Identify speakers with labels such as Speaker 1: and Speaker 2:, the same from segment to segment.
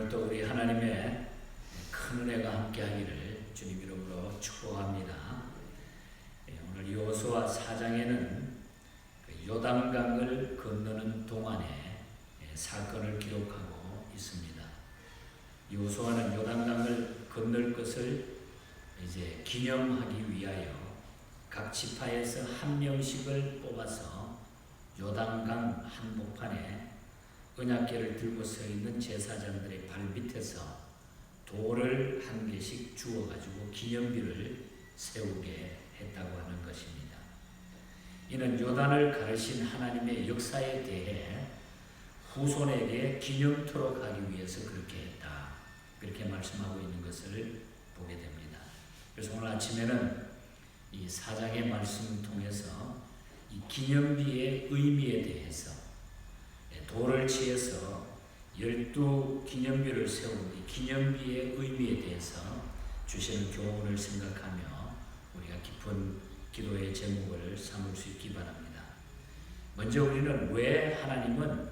Speaker 1: 오늘도 우리 하나님의 큰 은혜가 함께하기를 주님 이름으로 축복합니다. 오늘 여호수아 4장에는 요단강을 건너는 동안에 사건을 기록하고 있습니다. 여호수아는 요단강을 건널 것을 이제 기념하기 위하여 각 지파에서 한 명씩을 뽑아서 요단강 한복판에 언약궤를 들고 서 있는 제사장들의 발 밑에서 돌을 한 개씩 주어가지고 기념비를 세우게 했다고 하는 것입니다. 이는 요단을 가르신 하나님의 역사에 대해 후손에게 기념토록 하기 위해서 그렇게 했다. 그렇게 말씀하고 있는 것을 보게 됩니다. 그래서 오늘 아침에는 이 4장의 말씀을 통해서 이 기념비의 의미에 대해서 돌을 취해서 12기념비를 세운 이 기념비의 의미에 대해서 주시는 교훈을 생각하며 우리가 깊은 기도의 제목을 삼을 수 있기 바랍니다. 먼저 우리는 왜 하나님은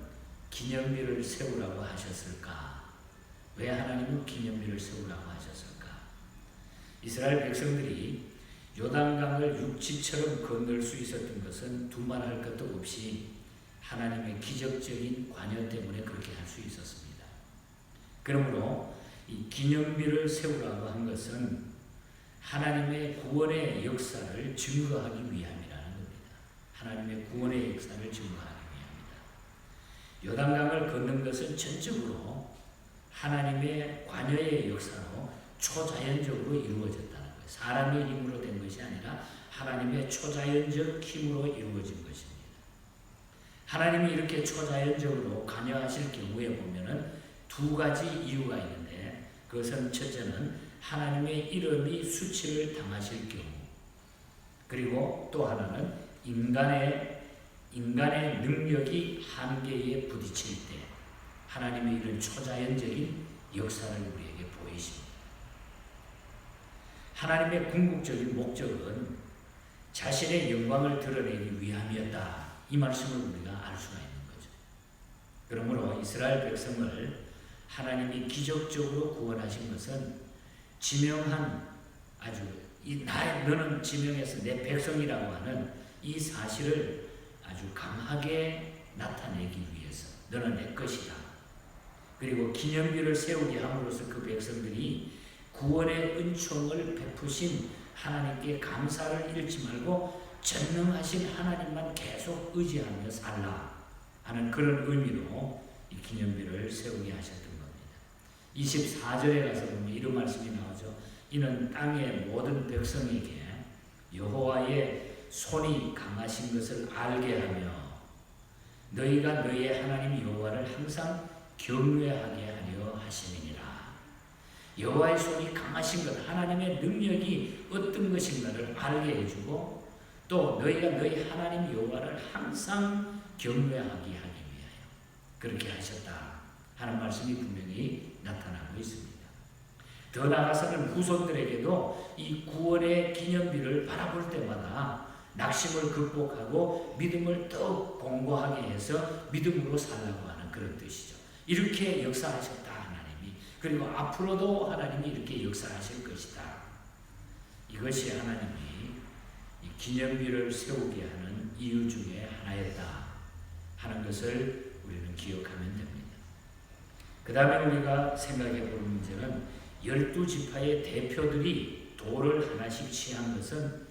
Speaker 1: 기념비를 세우라고 하셨을까? 왜 하나님은 기념비를 세우라고 하셨을까? 이스라엘 백성들이 요단강을 육지처럼 건널 수 있었던 것은 두말할 것도 없이 하나님의 기적적인 관여 때문에 그렇게 할 수 있었습니다. 그러므로 이 기념비를 세우라고 한 것은 하나님의 구원의 역사를 증거하기 위함이라는 겁니다. 하나님의 구원의 역사를 증거하기 위함이다. 요단강을 걷는 것은 전적으로 하나님의 관여의 역사로 초자연적으로 이루어졌다는 거예요. 사람의 힘으로 된 것이 아니라 하나님의 초자연적 힘으로 이루어진 것입니다. 하나님이 이렇게 초자연적으로 관여하실 경우에 보면은 두 가지 이유가 있는데, 그것은 첫째는 하나님의 이름이 수치를 당하실 경우, 그리고 또 하나는 인간의 능력이 한계에 부딪힐 때 하나님의 이런 초자연적인 역사를 우리에게 보이십니다. 하나님의 궁극적인 목적은 자신의 영광을 드러내기 위함이었다. 이 말씀을 우리가 알 수가 있는 거죠. 그러므로 이스라엘 백성을 하나님이 기적적으로 구원하신 것은 지명한 너는 지명해서 내 백성이라고 하는 이 사실을 아주 강하게 나타내기 위해서 너는 내 것이다. 그리고 기념비를 세우게 함으로써 그 백성들이 구원의 은총을 베푸신 하나님께 감사를 잃지 말고 전능하신 하나님만 계속 의지하며 살라 하는 그런 의미로 이 기념비를 세우게 하셨던 겁니다. 24절에 가서 보면 이런 말씀이 나오죠. 이는 땅의 모든 백성에게 여호와의 손이 강하신 것을 알게 하며 너희가 너희의 하나님 여호와를 항상 경외하게 하려 하심이니라. 여호와의 손이 강하신 것, 하나님의 능력이 어떤 것인가를 알게 해주고 또 너희가 너희 하나님 여호와를 항상 경외하게 하기 위하여 그렇게 하셨다 하는 말씀이 분명히 나타나고 있습니다. 더 나아가서는 후손들에게도 이 구원의 기념비를 바라볼 때마다 낙심을 극복하고 믿음을 더욱 공고하게 해서 믿음으로 살라고 하는 그런 뜻이죠. 이렇게 역사하셨다 하나님이. 그리고 앞으로도 하나님이 이렇게 역사하실 것이다. 이것이 하나님이 기념비를 세우게 하는 이유 중에 하나였다 하는 것을 우리는 기억하면 됩니다. 그 다음에 우리가 생각해 볼 문제는 12지파의 대표들이 돌을 하나씩 취한 것은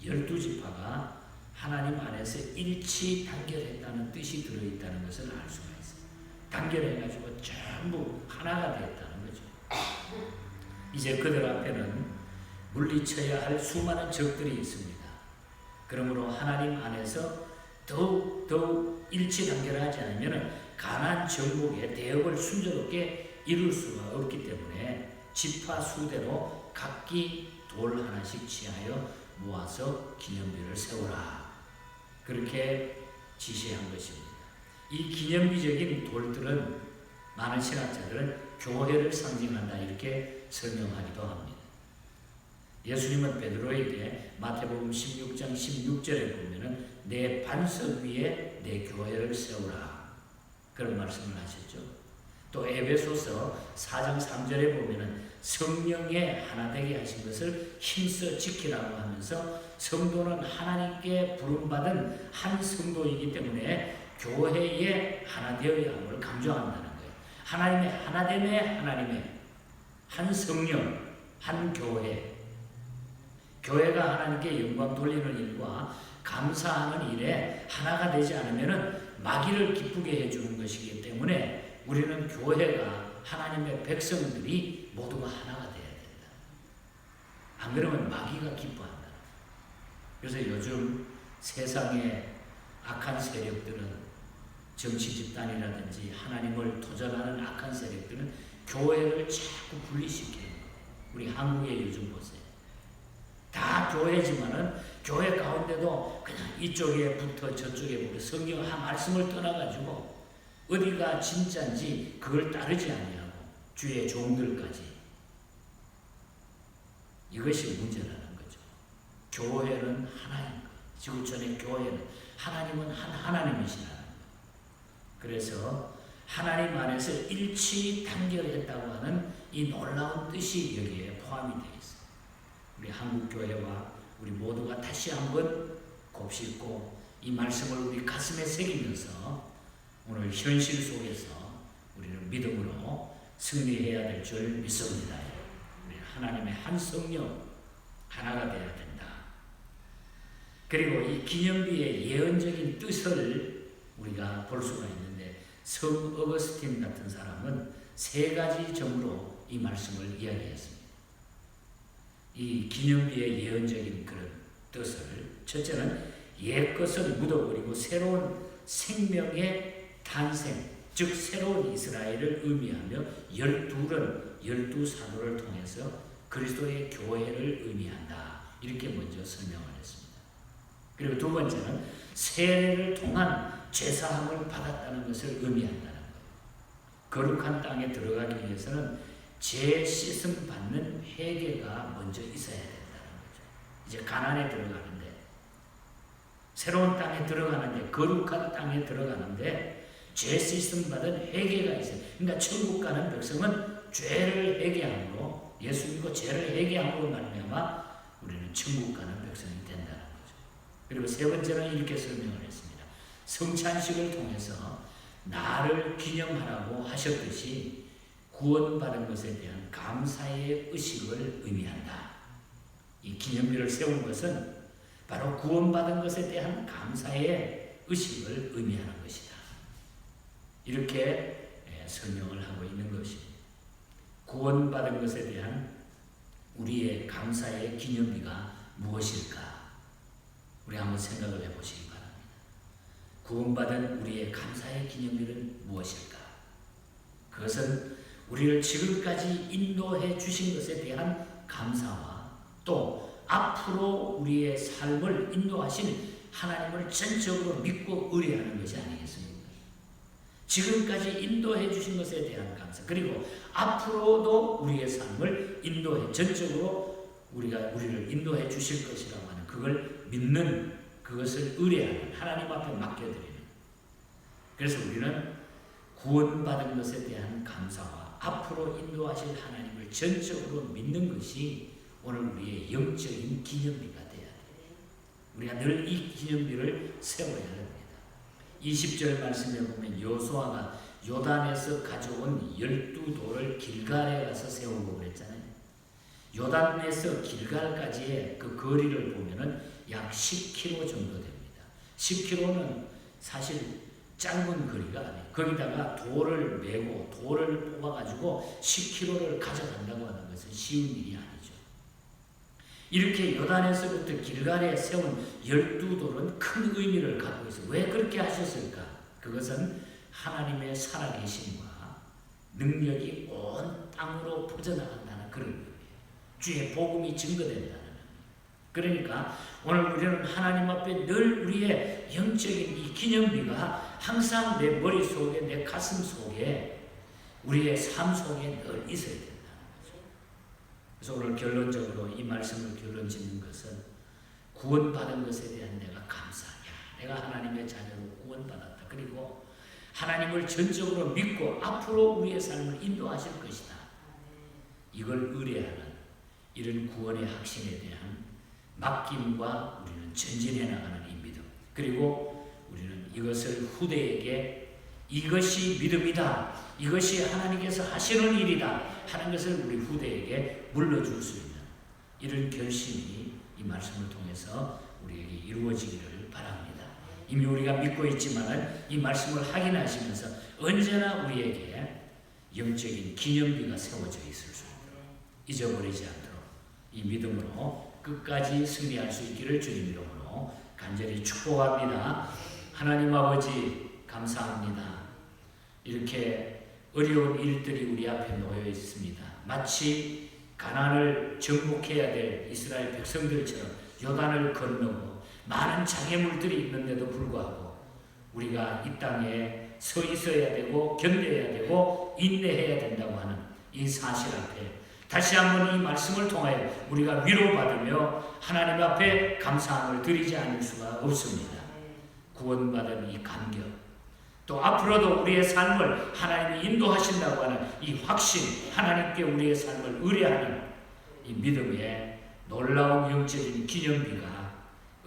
Speaker 1: 12지파가 하나님 안에서 일치 단결했다는 뜻이 들어있다는 것을 알 수가 있습니다. 단결해가지고 전부 하나가 됐다는 거죠. 이제 그들 앞에는 물리쳐야 할 수많은 적들이 있습니다. 그러므로 하나님 안에서 더욱 일치 단결하지 않으면 가나안 정복의 대업을 순조롭게 이룰 수가 없기 때문에 지파 수대로 각기 돌 하나씩 취하여 모아서 기념비를 세우라. 그렇게 지시한 것입니다. 이 기념비적인 돌들은 많은 신학자들은 교회를 상징한다 이렇게 설명하기도 합니다. 예수님은 베드로에게 마태복음 16장 16절에 보면은 내 반석 위에 내 교회를 세우라 그런 말씀을 하셨죠. 또 에베소서 4장 3절에 보면은 성령의 하나 되게 하신 것을 힘써 지키라고 하면서 성도는 하나님께 부름받은 한 성도이기 때문에 교회에 하나 되어야 함을 강조한다는 거예요. 하나님의 하나됨에 하나님의 한 성령, 한 교회. 교회가 하나님께 영광 돌리는 일과 감사하는 일에 하나가 되지 않으면 마귀를 기쁘게 해주는 것이기 때문에 우리는 교회가 하나님의 백성들이 모두가 하나가 되어야 된다. 안 그러면 마귀가 기뻐한다. 그래서 요즘 세상의 악한 세력들은 정치 집단이라든지 하나님을 도전하는 악한 세력들은 교회를 자꾸 분리시키는 거예요. 우리 한국의 요즘 보세요. 다 교회지만은 교회 가운데도 그냥 이쪽에 붙어 저쪽에 붙어 성경 한 말씀을 떠나가지고 어디가 진짜인지 그걸 따르지 아니하고 주의 종들까지. 이것이 문제라는 거죠. 교회는 하나인 거예요. 지구촌의 교회는 하나님은 한 하나님이시라는 거예요. 그래서 하나님 안에서 일치 단결했다고 하는 이 놀라운 뜻이 여기에 포함이 되어 있어요. 우리 한국교회와 우리 모두가 다시 한번 곱씹고 이 말씀을 우리 가슴에 새기면서 오늘 현실 속에서 우리는 믿음으로 승리해야 될 줄 믿습니다. 우리 하나님의 한 성령 하나가 되어야 된다. 그리고 이 기념비의 예언적인 뜻을 우리가 볼 수가 있는데 성 어거스틴 같은 사람은 세 가지 점으로 이 말씀을 이야기했습니다. 이 기념비의 예언적인 그런 뜻을 첫째는 옛것을 묻어버리고 새로운 생명의 탄생, 즉 새로운 이스라엘을 의미하며 12 사도를 통해서 그리스도의 교회를 의미한다. 이렇게 먼저 설명을 했습니다. 그리고 두 번째는 세례를 통한 죄사함을 받았다는 것을 의미한다는 거예요. 거룩한 땅에 들어가기 위해서는 죄 씻음 받는 회개가 먼저 있어야 된다는 거죠. 이제 가나안에 들어가는데 새로운 땅에 들어가는데 거룩한 땅에 들어가는데 죄 씻음 받은 회개가 있어요. 그러니까 천국 가는 백성은 죄를 회개함으로 예수 믿고 죄를 회개함으로 말미암아 우리는 천국 가는 백성이 된다는 거죠. 그리고 세 번째는 이렇게 설명을 했습니다. 성찬식을 통해서 나를 기념하라고 하셨듯이 구원받은 것에 대한 감사의 의식을 의미한다. 이 기념비를 세운 것은 바로 구원받은 것에 대한 감사의 의식을 의미하는 것이다. 이렇게 설명을 하고 있는 것입니다. 구원받은 것에 대한 우리의 감사의 기념비가 무엇일까? 우리 한번 생각을 해보시기 바랍니다. 구원받은 우리의 감사의 기념비는 무엇일까? 그것은 우리를 지금까지 인도해 주신 것에 대한 감사와 또 앞으로 우리의 삶을 인도하신 하나님을 전적으로 믿고 의뢰하는 것이 아니겠습니까? 지금까지 인도해 주신 것에 대한 감사, 그리고 앞으로도 우리의 삶을 인도해 전적으로 우리를 인도해 주실 것이라고 하는 그걸 믿는, 그것을 의뢰하는, 하나님 앞에 맡겨드리는. 그래서 우리는 구원받은 것에 대한 감사와 앞으로 인도하실 하나님을 전적으로 믿는 것이 오늘 우리의 영적인 기념비가 되어야 돼요. 우리가 늘 이 기념비를 세워야 합니다. 20절 말씀에 보면 여호수아가 요단에서 가져온 12돌을 길갈에 가서 세우고 그랬잖아요. 요단에서 길갈까지의 그 거리를 보면은 약 10km 정도 됩니다. 10km는 사실 짧은 거리가 아니에요. 거기다가 돌을 메고 돌을 뽑아가지고 10km를 가져간다고 하는 것은 쉬운 일이 아니죠. 이렇게 요단에서부터 길갈에 세운 12돌은 큰 의미를 갖고 있어요. 왜 그렇게 하셨을까? 그것은 하나님의 살아계심과 능력이 온 땅으로 퍼져나간다는 그런 의미예요. 주의 복음이 증거된다는 의미예요. 그러니까 오늘 우리는 하나님 앞에 늘 우리의 영적인 이 기념비가 항상 내 머릿속에, 내 가슴 속에, 우리의 삶 속에 늘 있어야 된다는 거죠. 그래서 오늘 결론적으로 이 말씀을 결론 짓는 것은 구원받은 것에 대한 내가 감사하냐. 내가 하나님의 자녀로 구원받았다. 그리고 하나님을 전적으로 믿고 앞으로 우리의 삶을 인도하실 것이다. 이걸 의뢰하는 이런 구원의 확신에 대한 맡김과 우리는 전진해 나가는 이 믿음, 그리고 우리는 이것을 후대에게 이것이 믿음이다, 이것이 하나님께서 하시는 일이다 하는 것을 우리 후대에게 물려줄 수 있는 이런 결심이 이 말씀을 통해서 우리에게 이루어지기를 바랍니다. 이미 우리가 믿고 있지만 이 말씀을 확인하시면서 언제나 우리에게 영적인 기념비가 세워져 있을 수 있도록, 잊어버리지 않도록 이 믿음으로 끝까지 승리할 수 있기를 주님 이름으로 간절히 축복합니다. 하나님 아버지 감사합니다. 이렇게 어려운 일들이 우리 앞에 놓여 있습니다. 마치 가나안을 정복해야 될 이스라엘 백성들처럼 요단을 건너고 많은 장애물들이 있는데도 불구하고 우리가 이 땅에 서 있어야 되고 견뎌야 되고 인내해야 된다고 하는 이 사실 앞에 다시 한번 이 말씀을 통하여 우리가 위로받으며 하나님 앞에 감사함을 드리지 않을 수가 없습니다. 구원받은 이 감격, 또 앞으로도 우리의 삶을 하나님이 인도하신다고 하는 이 확신, 하나님께 우리의 삶을 의뢰하는 이 믿음의 놀라운 영적인 기념비가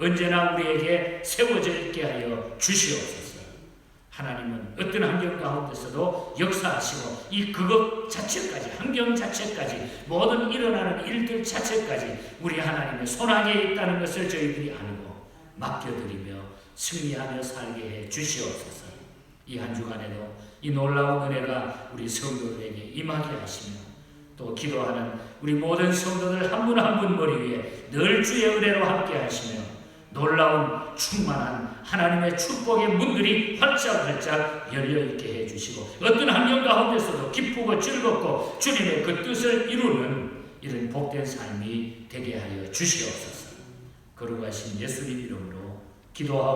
Speaker 1: 언제나 우리에게 세워져 있게 하여 주시옵소서. 하나님은 어떤 환경 가운데서도 역사하시고 이 그것 자체까지, 환경 자체까지, 모든 일어나는 일들 자체까지 우리 하나님의 손안에 있다는 것을 저희들이 알고 맡겨드리며 승리하며 살게 해 주시옵소서. 이 한 주간에도 이 놀라운 은혜가 우리 성도들에게 임하게 하시며 또 기도하는 우리 모든 성도들 한 분 한 분 머리 위에 늘 주의 은혜로 함께 하시며 놀라운 충만한 하나님의 축복의 문들이 활짝활짝 열려있게 해주시고 어떤 환경 가운데서도 기쁘고 즐겁고 주님의 그 뜻을 이루는 이런 복된 삶이 되게 하여 주시옵소서. 거룩하신 예수님 이름으로 기도하옵소서.